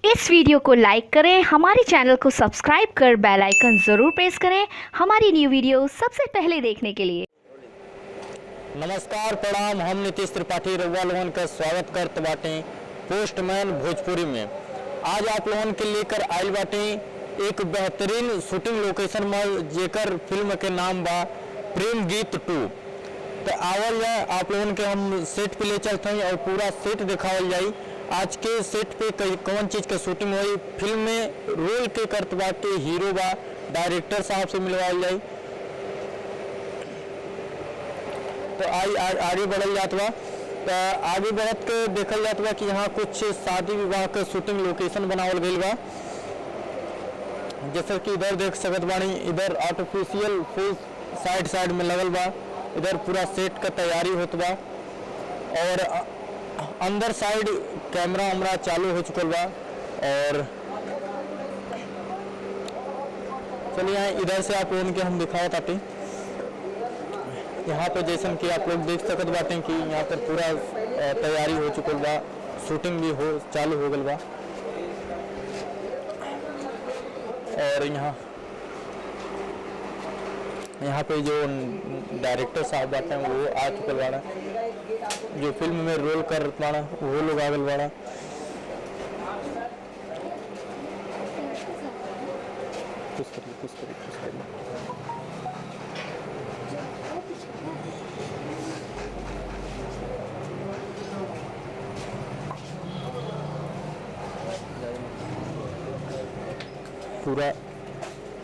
इस वीडियो को लाइक करें, हमारे चैनल को सब्सक्राइब कर बेल आइकन ज़रूर प्रेस करें हमारी न्यू वीडियो सबसे पहले देखने के लिए। नमस्कार प्रणाम, हम नीतीश त्रिपाठी रउआ लोगन का स्वागत करत बाटे पोस्टमैन भोजपुरी में। आज आप लोगन के लेकर आइल बाटे एक बेहतरीन शूटिंग लोकेशन में, जेकर फिल्म के नाम बा प्रेम गीत 2। तो आवल जाए आप लोगन के हम सेट पे ले चलते हैं और पूरा सेट दिखावल जाई। आज के सेट पे कौन चीज़ का शूटिंग हुई, फिल्म में रोल के करत बाटे हीरो बा, डायरेक्टर साहब से मिलवाल जाई। तो आगे बढ़ल जात बा। तो आगे बढ़त के देखल जात बा कि यहाँ कुछ शादी विवाह के शूटिंग लोकेशन बनावल गईल बा। जैसे कि इधर देख सकत बानी, इधर आर्टिफिशियल फूल साइड में लगल बा। इधर पूरा सेट का तैयारी होत बा और अंदर साइड कैमरा वैमरा चालू हो चुकल बा। और चलिए इधर से आप लोगन के हम दिखावत आते। यहाँ पे जैसन कि आप लोग देख सकत बाटे कि यहाँ पर पूरा तैयारी हो चुकल बा, शूटिंग भी चालू हो गल बा। और यहाँ पे जो डायरेक्टर साहब बाटे वो आ चुकल बाड़ा, जो फिल्म में रोल कर बाड़ा वो लोग आ गल बाड़ा। कुछ करिए।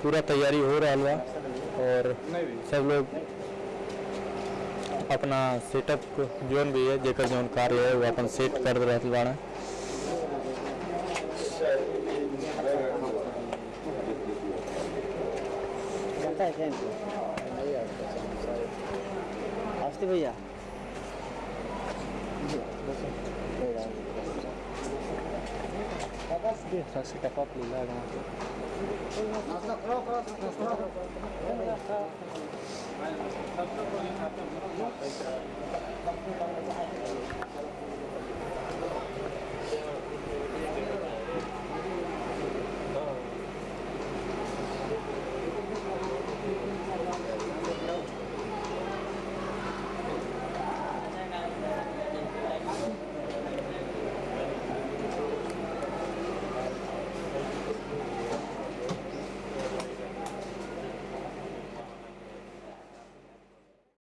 पूरा तैयारी हो रहा बा और सब लोग अपना सेटअप जोन भी है, जेकर जोन कार्य है वो अपन सेट कर रहल बाड़ा। भैया